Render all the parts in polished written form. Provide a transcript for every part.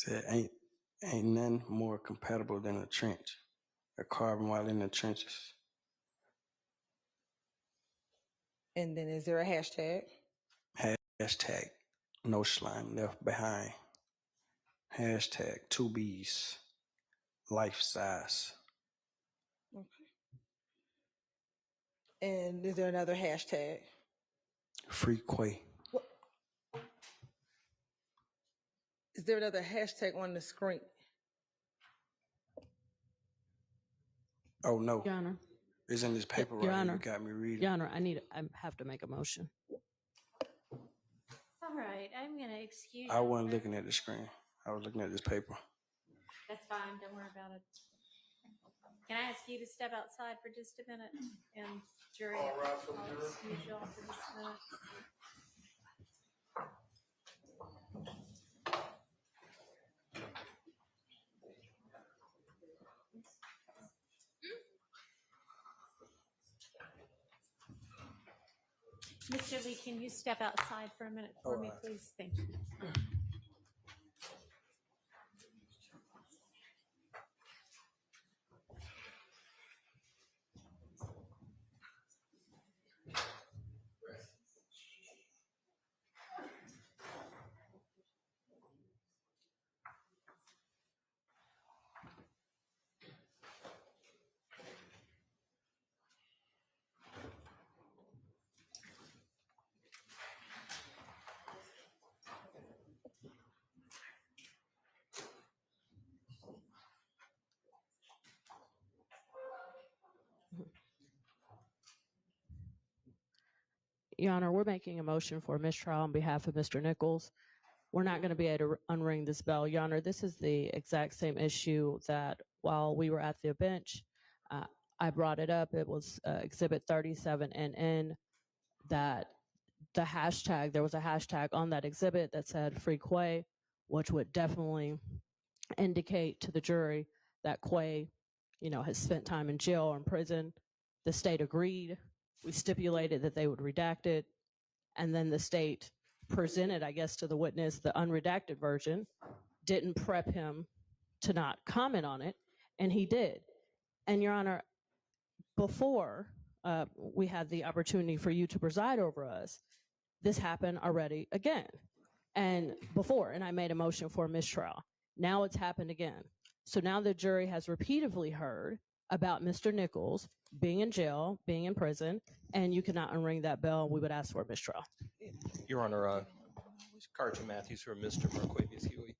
Said ain't nothing more compatible than a trench. A carbon while in the trenches. And then is there a hashtag? Hashtag no slime left behind. Hashtag 2Bs life size. Okay. And is there another hashtag? Free Quay. Is there another hashtag on the screen? Oh no. Your Honor. It's in this paper Your right Honor. here. You got me reading. Your Honor, I have to make a motion. All right, I'm going to excuse I you. wasn't looking at the screen. I was looking at this paper. That's fine. Don't worry about it. Can I ask you to step outside for just a minute? And jury, I'll excuse you all for just a minute. Mr. Lee, can you step outside for a minute for me, please? Thank you. Your Honor, we're making a motion for mistrial on behalf of Mr. Nichols. We're not going to be able to unring this bell. Your Honor, this is the exact same issue that while we were at the bench, I brought it up. It was Exhibit 37NN that there was a hashtag on that exhibit that said Free Quay, which would definitely indicate to the jury that Quay, has spent time in jail or in prison. The state agreed. We stipulated that they would redact it. And then the state presented, I guess, to the witness the unredacted version, didn't prep him to not comment on it, and he did. And Your Honor, before we had the opportunity for you to preside over us, this happened already again. And I made a motion for a mistrial. Now it's happened again. So now the jury has repeatedly heard about Mr. Nichols being in jail, being in prison, and you cannot unring that bell. We would ask for a mistrial. Your Honor, Carter Matthews for Mr. Marquavius Huey.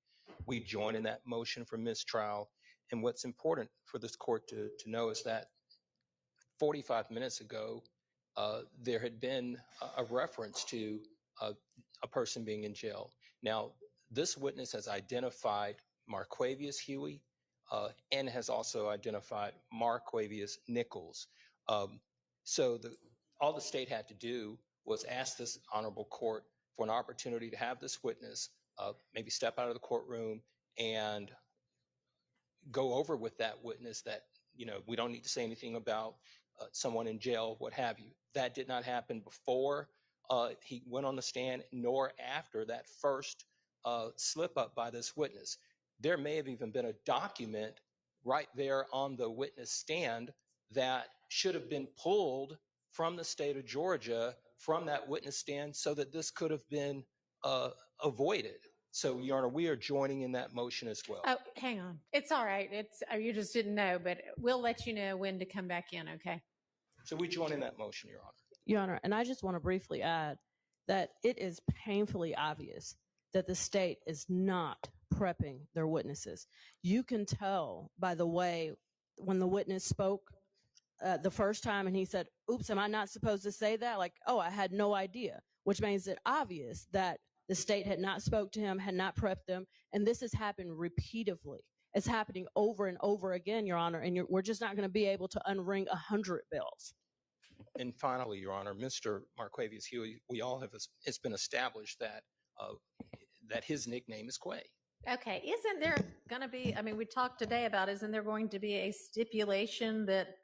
We join in that motion for mistrial. And what's important for this court to know is that 45 minutes ago, there had been a reference to a person being in jail. Now, this witness has identified Marquavius Huey and has also identified Marquavius Nichols. So all the state had to do was ask this honorable court for an opportunity to have this witness maybe step out of the courtroom and go over with that witness that, we don't need to say anything about someone in jail, what have you. That did not happen before he went on the stand, nor after that first slip up by this witness. There may have even been a document right there on the witness stand that should have been pulled from the state of Georgia from that witness stand so that this could have been avoided. So, Your Honor, we are joining in that motion as well. Oh, hang on. It's all right. You just didn't know, but we'll let you know when to come back in, okay? So we join in that motion, Your Honor. Your Honor, and I just want to briefly add that it is painfully obvious that the state is not prepping their witnesses. You can tell by the way when the witness spoke the first time and he said, oops, am I not supposed to say that? Like, oh, I had no idea, which makes it obvious that the state had not spoke to him, had not prepped them, and this has happened repeatedly. It's happening over and over again, Your Honor, and we're just not going to be able to unring 100 bells. And finally, Your Honor, Mr. Marquavius Huey, it's been established that that his nickname is Quay. Okay. Isn't there going to be, we talked today about, isn't there going to be a stipulation that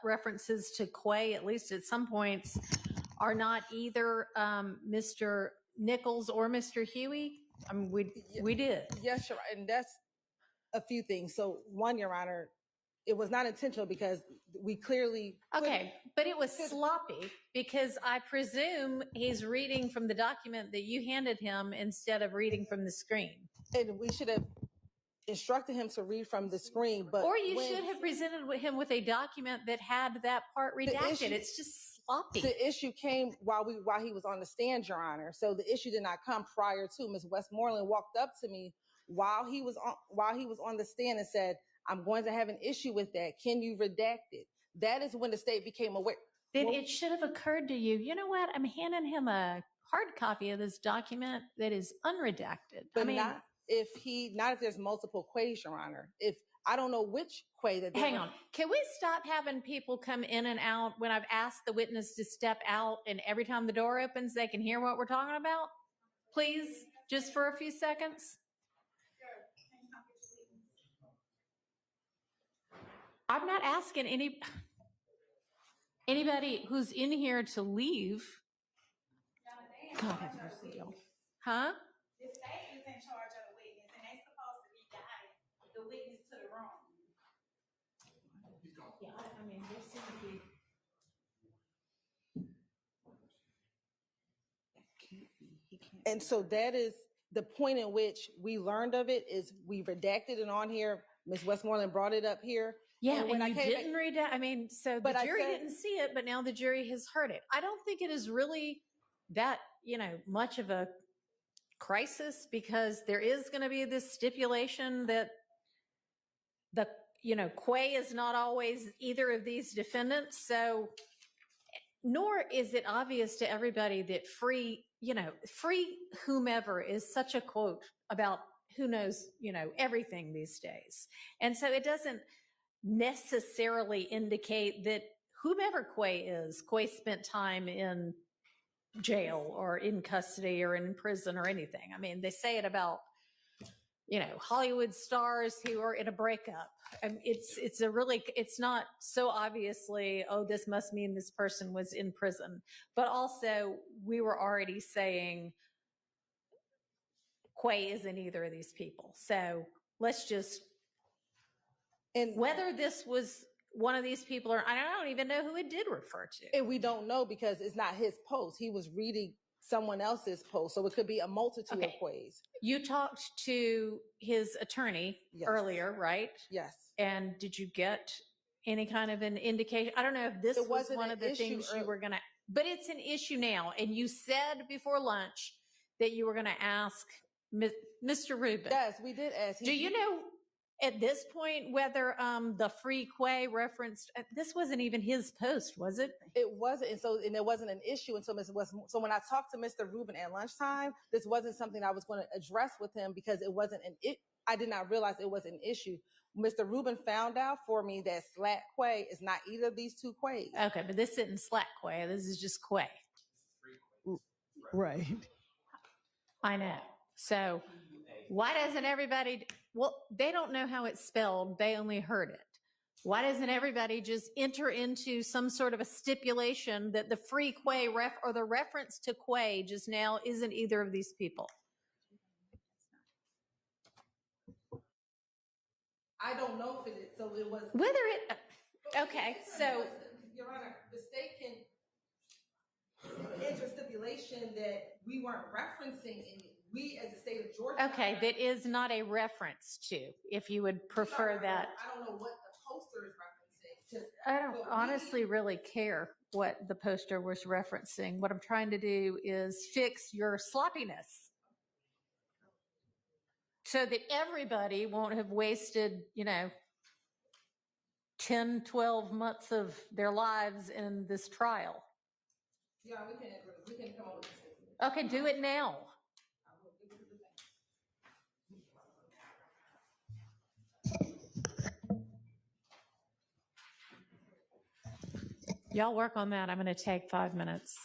references to Quay, at least at some points, are not either Mr. Nichols or Mr. Huey? I mean, we did. Yes, Your Honor, and that's a few things. So one, Your Honor, it was not intentional because we clearly. Okay, but it was sloppy because I presume he's reading from the document that you handed him instead of reading from the screen. And we should have instructed him to read from the screen, but. Or you should have presented him with a document that had that part redacted. It's just sloppy. The issue came while he was on the stand, Your Honor. So the issue did not come prior to. Ms. Westmoreland walked up to me while he was on the stand and said, "I'm going to have an issue with that. Can you redact it?" That is when the state became aware. Then it should have occurred to you, you know what? I'm handing him a hard copy of this document that is unredacted. But not if there's multiple quays, Your Honor. If I don't know which quay that. Hang on. Can we stop having people come in and out when I've asked the witness to step out and every time the door opens, they can hear what we're talking about? Please, just for a few seconds. I'm not asking anybody who's in here to leave. God have mercy, y'all. Huh? The state is in charge of the witness, and they're supposed to be guiding the witness to the room. Yeah, I mean, there seems to be. And so that is the point in which we learned of it is we redacted it on here. Ms. Westmoreland brought it up here. Yeah, and you didn't read it. I mean, so the jury didn't see it, but now the jury has heard it. I don't think it is really that, much of a crisis because there is going to be this stipulation that the, quay is not always either of these defendants. So, nor is it obvious to everybody that free whomever is such a quote about who knows, everything these days. And so it doesn't necessarily indicate that whomever Quay spent time in jail or in custody or in prison or anything. I mean, they say it about, Hollywood stars who are in a breakup. It's not so obviously, oh, this must mean this person was in prison. But also we were already saying Quay isn't either of these people. So let's just, and whether this was one of these people or I don't even know who it did refer to. And we don't know because it's not his post. He was reading someone else's post. So it could be a multitude of quays. You talked to his attorney earlier, right? Yes. And did you get any kind of an indication? I don't know if this was one of the things you were going to, but it's an issue now. And you said before lunch that you were going to ask Mr. Rubin. Yes, we did ask. Do you know at this point whether the free Quay referenced, this wasn't even his post, was it? It wasn't. And it wasn't an issue until Ms. Westmoreland. So when I talked to Mr. Rubin at lunchtime, this wasn't something I was going to address with him because it wasn't I did not realize it was an issue. Mr. Rubin found out for me that Slack Quay is not either of these two quays. Okay, but this isn't Slack Quay. This is just Quay. Right. I know. So why doesn't everybody, they don't know how it's spelled. They only heard it. Why doesn't everybody just enter into some sort of a stipulation that the free Quay or the reference to Quay just now isn't either of these people? I don't know if it is. So it was. Whether it, okay, so. Your Honor, the state can enter stipulation that we weren't referencing and we as the state of Georgia. Okay, that is not a reference to, if you would prefer that. I don't know what the poster is referencing. I don't honestly really care what the poster was referencing. What I'm trying to do is fix your sloppiness so that everybody won't have wasted, 10, 12 months of their lives in this trial. Yeah, we can come up with this. Okay, do it now. Y'all work on that. I'm going to take 5 minutes.